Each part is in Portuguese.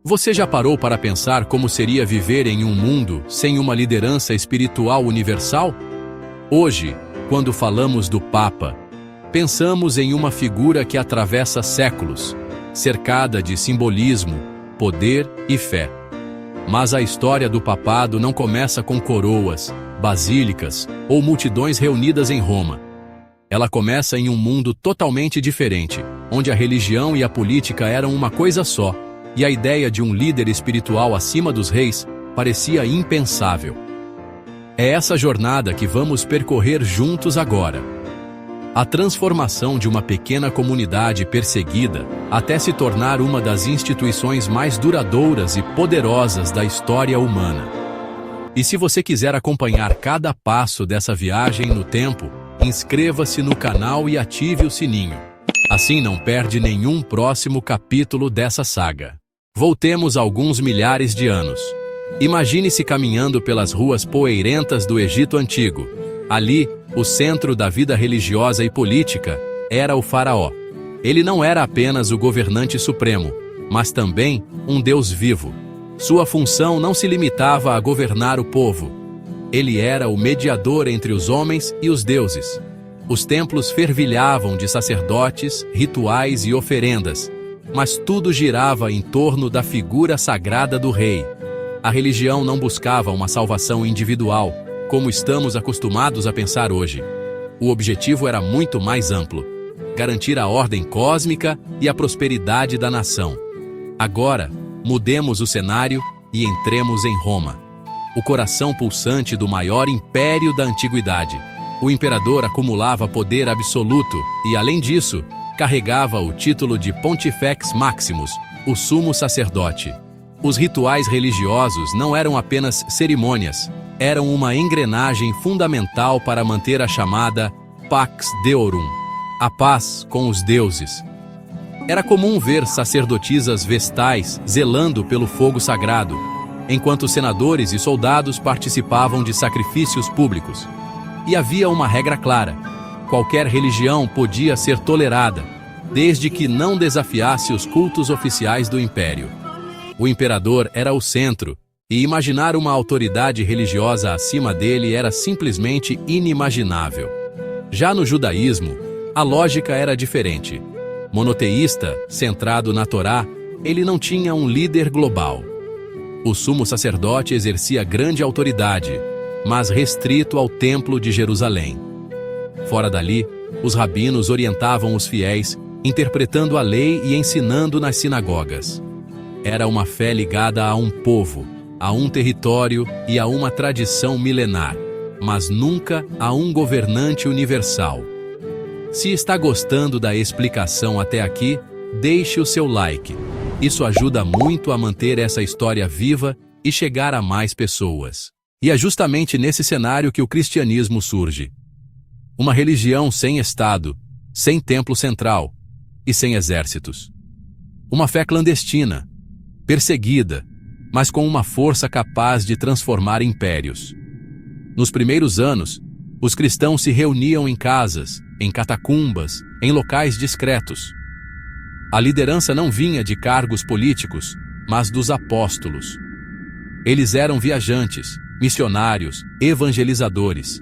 Você já parou para pensar como seria viver em um mundo sem uma liderança espiritual universal? Hoje, quando falamos do Papa, pensamos em uma figura que atravessa séculos, cercada de simbolismo, poder e fé. Mas a história do papado não começa com coroas, basílicas ou multidões reunidas em Roma. Ela começa em um mundo totalmente diferente, onde a religião e a política eram uma coisa só, e a ideia de um líder espiritual acima dos reis parecia impensável. É essa jornada que vamos percorrer juntos agora. A transformação de uma pequena comunidade perseguida até se tornar uma das instituições mais duradouras e poderosas da história humana. E se você quiser acompanhar cada passo dessa viagem no tempo, inscreva-se no canal e ative o sininho. Assim não perde nenhum próximo capítulo dessa saga. Voltemos alguns milhares de anos. Imagine-se caminhando pelas ruas poeirentas do Egito Antigo. Ali, o centro da vida religiosa e política era o faraó. Ele não era apenas o governante supremo, mas também um Deus vivo. Sua função não se limitava a governar o povo. Ele era o mediador entre os homens e os deuses. Os templos fervilhavam de sacerdotes, rituais e oferendas, mas tudo girava em torno da figura sagrada do rei. A religião não buscava uma salvação individual, como estamos acostumados a pensar hoje. O objetivo era muito mais amplo: garantir a ordem cósmica e a prosperidade da nação. Agora, mudemos o cenário e entremos em Roma, o coração pulsante do maior império da antiguidade. O imperador acumulava poder absoluto e, além disso, carregava o título de Pontifex Maximus, o sumo sacerdote. Os rituais religiosos não eram apenas cerimônias, eram uma engrenagem fundamental para manter a chamada Pax Deorum, a paz com os deuses. Era comum ver sacerdotisas vestais zelando pelo fogo sagrado, enquanto senadores e soldados participavam de sacrifícios públicos. E havia uma regra clara: qualquer religião podia ser tolerada, desde que não desafiasse os cultos oficiais do império. O imperador era o centro, e imaginar uma autoridade religiosa acima dele era simplesmente inimaginável. Já no judaísmo, a lógica era diferente. Monoteísta, centrado na Torá, ele não tinha um líder global. O sumo sacerdote exercia grande autoridade, mas restrito ao Templo de Jerusalém. Fora dali, os rabinos orientavam os fiéis, interpretando a lei e ensinando nas sinagogas. Era uma fé ligada a um povo, a um território e a uma tradição milenar, mas nunca a um governante universal. Se está gostando da explicação até aqui, deixe o seu like. Isso ajuda muito a manter essa história viva e chegar a mais pessoas. E é justamente nesse cenário que o cristianismo surge. Uma religião sem Estado, sem templo central e sem exércitos. Uma fé clandestina, perseguida, mas com uma força capaz de transformar impérios. Nos primeiros anos, os cristãos se reuniam em casas, em catacumbas, em locais discretos. A liderança não vinha de cargos políticos, mas dos apóstolos. Eles eram viajantes, missionários, evangelizadores.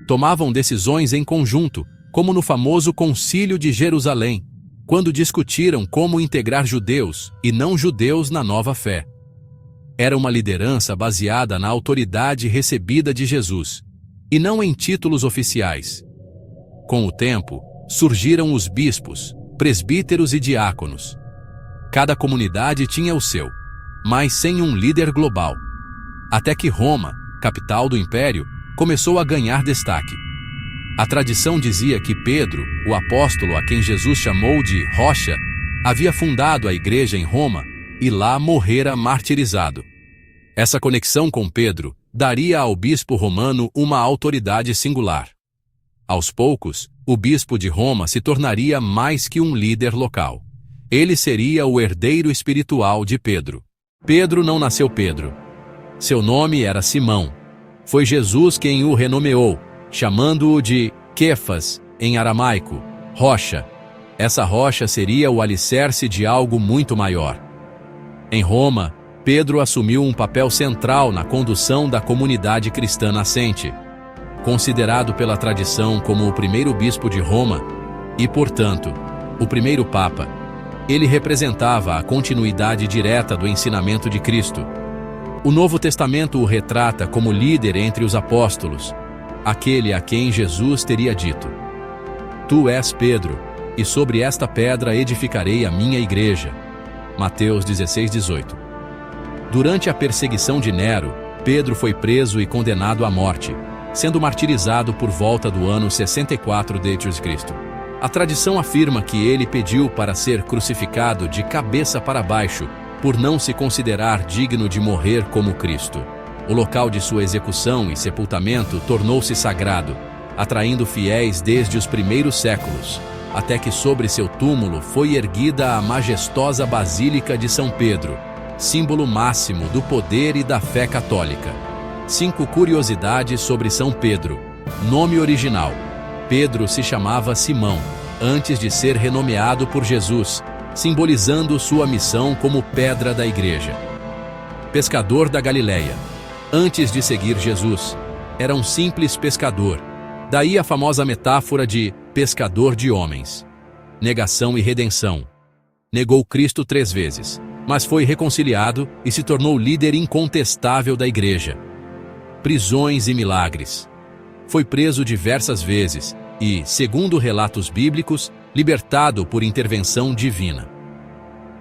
Tomavam decisões em conjunto, como no famoso Concílio de Jerusalém, quando discutiram como integrar judeus e não-judeus na nova fé. Era uma liderança baseada na autoridade recebida de Jesus, e não em títulos oficiais. Com o tempo, surgiram os bispos, presbíteros e diáconos. Cada comunidade tinha o seu, mas sem um líder global. Até que Roma, capital do império, começou a ganhar destaque. A tradição dizia que Pedro, o apóstolo a quem Jesus chamou de Rocha, havia fundado a igreja em Roma e lá morrera martirizado. Essa conexão com Pedro daria ao bispo romano uma autoridade singular. Aos poucos, o bispo de Roma se tornaria mais que um líder local. Ele seria o herdeiro espiritual de Pedro. Pedro não nasceu Pedro. Seu nome era Simão. Foi Jesus quem o renomeou, chamando-o de Quefas, em aramaico, rocha. Essa rocha seria o alicerce de algo muito maior. Em Roma, Pedro assumiu um papel central na condução da comunidade cristã nascente. Considerado pela tradição como o primeiro bispo de Roma e, portanto, o primeiro papa, ele representava a continuidade direta do ensinamento de Cristo. O Novo Testamento o retrata como líder entre os apóstolos, aquele a quem Jesus teria dito: Tu és Pedro, e sobre esta pedra edificarei a minha igreja. Mateus 16:18. Durante a perseguição de Nero, Pedro foi preso e condenado à morte, sendo martirizado por volta do ano 64 d.C. A tradição afirma que ele pediu para ser crucificado de cabeça para baixo, por não se considerar digno de morrer como Cristo. O local de sua execução e sepultamento tornou-se sagrado, atraindo fiéis desde os primeiros séculos, até que sobre seu túmulo foi erguida a majestosa Basílica de São Pedro, símbolo máximo do poder e da fé católica. 5 curiosidades sobre São Pedro. Nome original: Pedro se chamava Simão, antes de ser renomeado por Jesus, simbolizando sua missão como pedra da igreja. Pescador da Galileia. Antes de seguir Jesus, era um simples pescador. Daí a famosa metáfora de pescador de homens. Negação e redenção. Negou Cristo 3 vezes, mas foi reconciliado e se tornou líder incontestável da igreja. Prisões e milagres. Foi preso diversas vezes e, segundo relatos bíblicos, libertado por intervenção divina.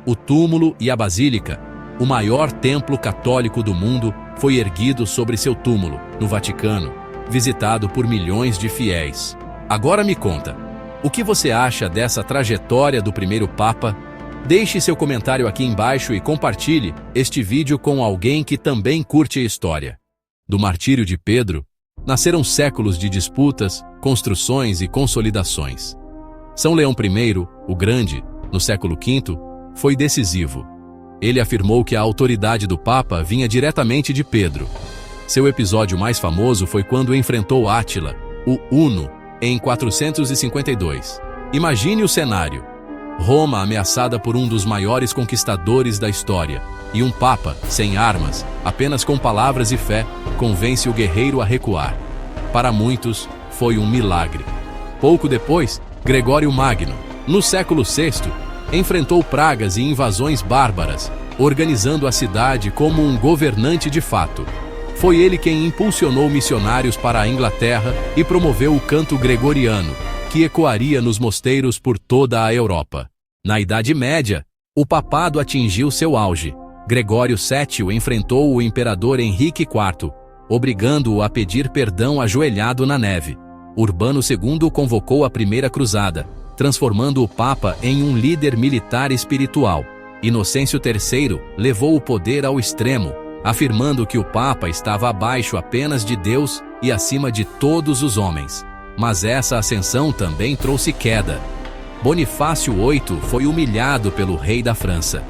O túmulo e a basílica, o maior templo católico do mundo, foi erguido sobre seu túmulo, no Vaticano, visitado por milhões de fiéis. Agora me conta, o que você acha dessa trajetória do primeiro Papa? Deixe seu comentário aqui embaixo e compartilhe este vídeo com alguém que também curte a história. Do martírio de Pedro, nasceram séculos de disputas, construções e consolidações. São Leão I, o Grande, no século V, foi decisivo. Ele afirmou que a autoridade do Papa vinha diretamente de Pedro. Seu episódio mais famoso foi quando enfrentou Átila, o Huno, em 452. Imagine o cenário: Roma ameaçada por um dos maiores conquistadores da história, e um Papa, sem armas, apenas com palavras e fé, convence o guerreiro a recuar. Para muitos, foi um milagre. Pouco depois, Gregório Magno, no século VI, enfrentou pragas e invasões bárbaras, organizando a cidade como um governante de fato. Foi ele quem impulsionou missionários para a Inglaterra e promoveu o canto gregoriano, que ecoaria nos mosteiros por toda a Europa. Na Idade Média, o papado atingiu seu auge. Gregório VII enfrentou o imperador Henrique IV, obrigando-o a pedir perdão ajoelhado na neve. Urbano II convocou a Primeira Cruzada, transformando o Papa em um líder militar espiritual. Inocêncio III levou o poder ao extremo, afirmando que o Papa estava abaixo apenas de Deus e acima de todos os homens. Mas essa ascensão também trouxe queda. Bonifácio VIII foi humilhado pelo rei da França.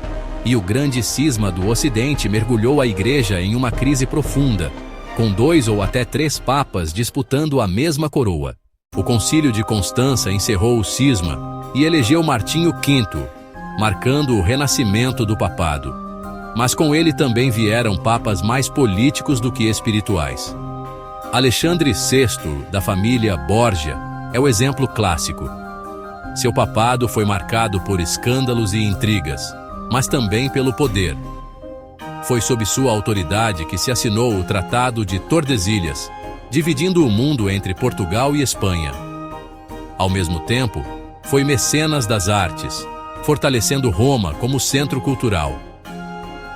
E o grande cisma do Ocidente mergulhou a Igreja em uma crise profunda, com 2 ou até 3 papas disputando a mesma coroa. O Concílio de Constança encerrou o cisma e elegeu Martinho V, marcando o renascimento do papado. Mas com ele também vieram papas mais políticos do que espirituais. Alexandre VI, da família Borgia, é o exemplo clássico. Seu papado foi marcado por escândalos e intrigas, mas também pelo poder. Foi sob sua autoridade que se assinou o Tratado de Tordesilhas, dividindo o mundo entre Portugal e Espanha. Ao mesmo tempo, foi mecenas das artes, fortalecendo Roma como centro cultural.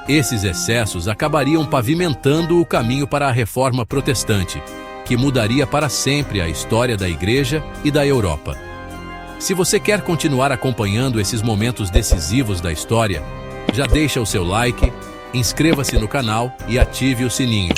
Esses excessos acabariam pavimentando o caminho para a Reforma Protestante, que mudaria para sempre a história da Igreja e da Europa. Se você quer continuar acompanhando esses momentos decisivos da história, já deixa o seu like, inscreva-se no canal e ative o sininho.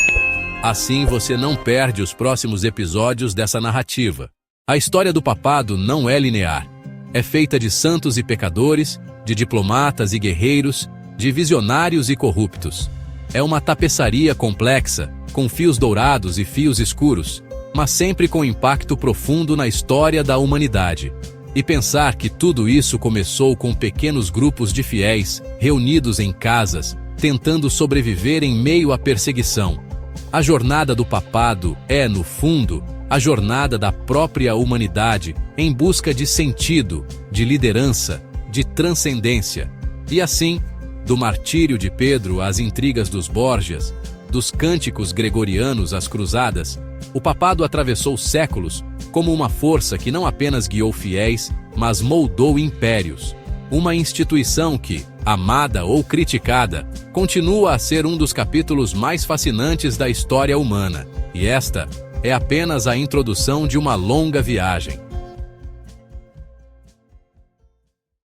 Assim você não perde os próximos episódios dessa narrativa. A história do papado não é linear. É feita de santos e pecadores, de diplomatas e guerreiros, de visionários e corruptos. É uma tapeçaria complexa, com fios dourados e fios escuros, mas sempre com impacto profundo na história da humanidade. E pensar que tudo isso começou com pequenos grupos de fiéis, reunidos em casas, tentando sobreviver em meio à perseguição. A jornada do papado é, no fundo, a jornada da própria humanidade em busca de sentido, de liderança, de transcendência. E assim, do martírio de Pedro às intrigas dos Borgias, dos cânticos gregorianos às cruzadas, o papado atravessou séculos como uma força que não apenas guiou fiéis, mas moldou impérios. Uma instituição que, amada ou criticada, continua a ser um dos capítulos mais fascinantes da história humana. E esta é apenas a introdução de uma longa viagem.